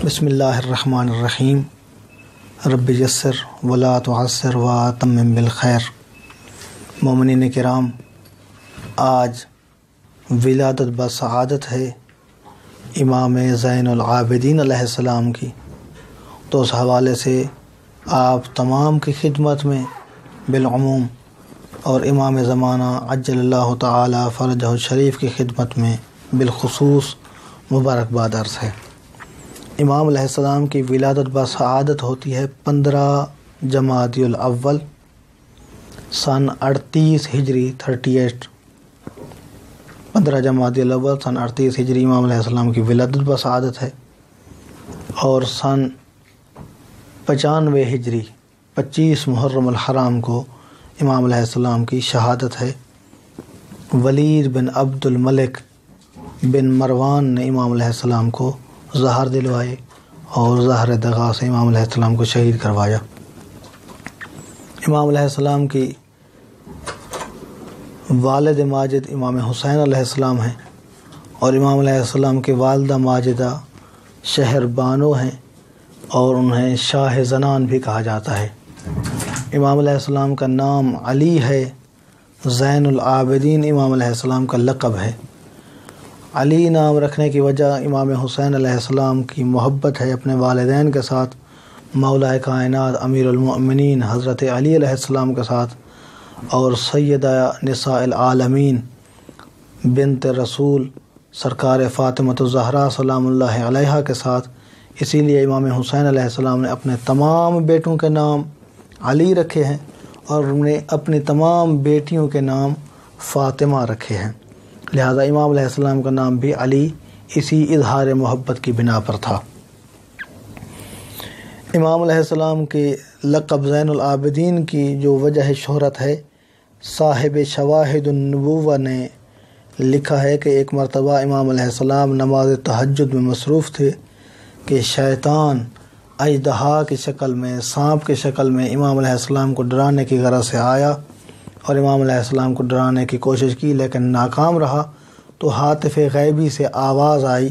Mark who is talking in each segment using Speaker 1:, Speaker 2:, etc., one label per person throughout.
Speaker 1: بسم اللہ الرحمن الرحیم رب یسر ولا تعسر واتمم بالخیر۔ مومنین کرام، آج ولادت بسعادت ہے امام زین العابدین علیہ السلام کی، تو اس حوالے سے آپ تمام کی خدمت میں بالعموم اور امام زمانہ عجل اللہ تعالی فرجہ الشریف کی خدمت میں بالخصوص مبارکباد عرض ہے۔ امام علیہ السلام کی ولادت بسعادت ہوتی ہے 15 جمادی الاول سن 38 ہجری 38 15 جمادی الاول سن 38 ہجری امام علیہ السلام کی ولادت بسعادت ہے، اور سن 95 ہجری 25 محرم الحرام کو امام علیہ السلام کی شہادت ہے۔ ولید بن عبد الملک بن مروان نے امام علیہ السلام کو زہر دلوائے اور زہر دغا سے امام علیہ السلام کو شہید کروایا۔ امام علیہ السلام کی والد ماجد امام حسین علیہ السلام ہیں، اور امام علیہ السلام کی والدہ ماجدہ شہر بانو ہیں، اور انہیں شاہ زنان بھی کہا جاتا ہے۔ امام علیہ السلام کا نام علی ہے، زین العابدین امام علیہ السلام کا لقب ہے۔ علی نام رکھنے کی وجہ امام حسین علیہ السلام کی محبت ہے اپنے والدین کے ساتھ، مولا کائنات امیر المؤمنین حضرت علی علیہ السلام کے ساتھ، اور سیدہ نساء العالمین بنت رسول سرکار فاطمۃ الزہرا سلام اللہ علیہا کے ساتھ۔ اسی لیے امام حسین علیہ السلام نے اپنے تمام بیٹوں کے نام علی رکھے ہیں، اور انہوں نے اپنی تمام بیٹیوں کے نام فاطمہ رکھے ہیں، لہذا امام علیہ السلام کا نام بھی علی اسی اظہار محبت کی بنا پر تھا۔ امام علیہ السلام کے لقب زین العابدین کی جو وجہ شہرت ہے، صاحب شواہد النبوہ نے لکھا ہے کہ ایک مرتبہ امام علیہ السلام نماز تہجد میں مصروف تھے کہ شیطان اژدہا کی شکل میں، سانپ کی شکل میں امام علیہ السلام کو ڈرانے کی غرض سے آیا، اور امام علیہ السلام کو ڈرانے کی کوشش کی لیکن ناکام رہا۔ تو ہاتف غیبی سے آواز آئی،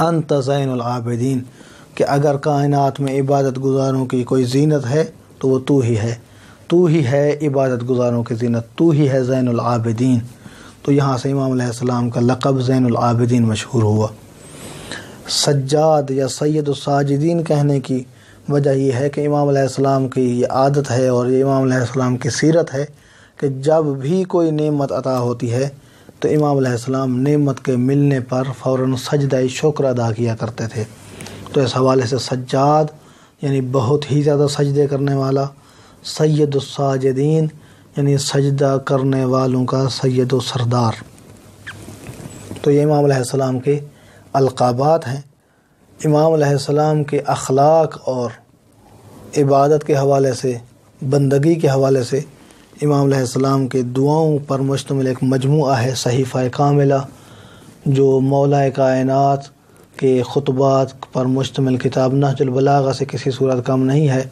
Speaker 1: انت زین العابدین، کہ اگر کائنات میں عبادت گزاروں کی کوئی زینت ہے تو وہ تو ہی ہے، تو ہی ہے عبادت گزاروں کی زینت، تو ہی ہے زین العابدین۔ تو یہاں سے امام علیہ السلام کا لقب زین العابدین مشہور ہوا۔ سجاد یا سید الساجدین کہنے کی وجہ یہ ہے کہ امام علیہ السلام کی یہ عادت ہے اور یہ امام علیہ السلام کی سیرت ہے کہ جب بھی کوئی نعمت عطا ہوتی ہے تو امام علیہ السلام نعمت کے ملنے پر فوراً سجدہ شکر ادا کیا کرتے تھے۔ تو اس حوالے سے سجاد یعنی بہت ہی زیادہ سجدے کرنے والا، سید الساجدین یعنی سجدہ کرنے والوں کا سید و سردار۔ تو یہ امام علیہ السلام کے القابات ہیں۔ امام علیہ السلام کے اخلاق اور عبادت کے حوالے سے، بندگی کے حوالے سے امام علیہ السلام کے دعاؤں پر مشتمل ایک مجموعہ ہے، صحیفہ کاملہ، جو مولا کائنات کے خطبات پر مشتمل کتاب نہج البلاغہ سے کسی صورت کم نہیں ہے۔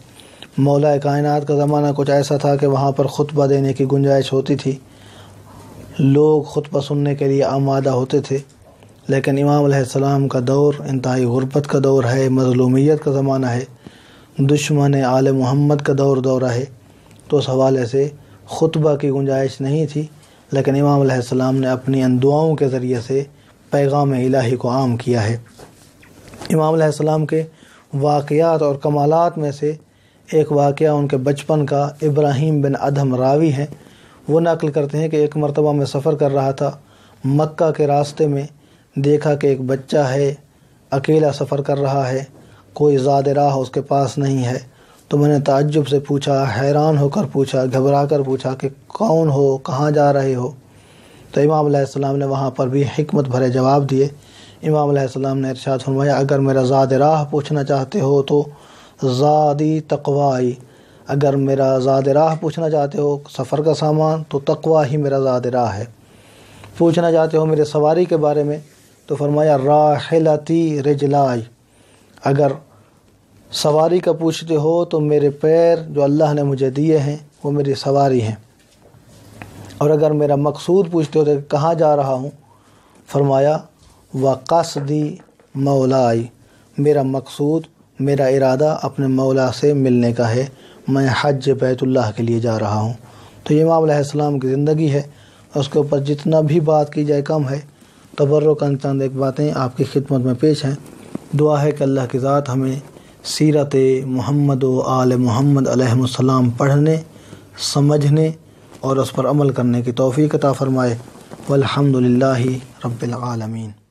Speaker 1: مولا کائنات کا زمانہ کچھ ایسا تھا کہ وہاں پر خطبہ دینے کی گنجائش ہوتی تھی، لوگ خطبہ سننے کے لیے آمادہ ہوتے تھے، لیکن امام علیہ السلام کا دور انتہائی غربت کا دور ہے، مظلومیت کا زمانہ ہے، دشمن آل محمد کا دورہ ہے، تو اس حوالے سے خطبہ کی گنجائش نہیں تھی، لیکن امام علیہ السلام نے اپنی ان دعاؤں کے ذریعے سے پیغام الہی کو عام کیا ہے۔ امام علیہ السلام کے واقعات اور کمالات میں سے ایک واقعہ ان کے بچپن کا ابراہیم بن ادھم راوی ہیں۔ وہ نقل کرتے ہیں کہ ایک مرتبہ میں سفر کر رہا تھا، مکہ کے راستے میں دیکھا کہ ایک بچہ ہے، اکیلا سفر کر رہا ہے، کوئی زاد راہ اس کے پاس نہیں ہے۔ تو میں نے تعجب سے پوچھا، حیران ہو کر پوچھا، گھبرا کر پوچھا کہ کون ہو، کہاں جا رہے ہو؟ تو امام علیہ السلام نے وہاں پر بھی حکمت بھرے جواب دیے۔ امام علیہ السلام نے ارشاد فرمایا، اگر میرا زاد راہ پوچھنا چاہتے ہو تو زادی تقوائی، اگر میرا زاد راہ پوچھنا چاہتے ہو سفر کا سامان تو تقوی ہی میرا زاد راہ ہے۔ پوچھنا چاہتے ہو میرے سواری کے بارے میں تو فرمایا راحلتی رجلائی، اگر سواری کا پوچھتے ہو تو میرے پیر جو اللہ نے مجھے دیے ہیں وہ میری سواری ہیں، اور اگر میرا مقصود پوچھتے ہو تو کہاں جا رہا ہوں، فرمایا وقصدی مولائی، میرا مقصود، میرا ارادہ اپنے مولا سے ملنے کا ہے، میں حج بیت اللہ کے لیے جا رہا ہوں۔ تو یہ امام علیہ السلام کی زندگی ہے، اس کے اوپر جتنا بھی بات کی جائے کم ہے۔ تبرکاً چند ایک باتیں آپ کی خدمت میں پیش ہیں۔ دعا ہے کہ اللہ کی ذات ہمیں سیرت محمد و آل محمد علیہ السلام پڑھنے، سمجھنے اور اس پر عمل کرنے کی توفیق عطا فرمائے۔ والحمد للہ رب العالمین۔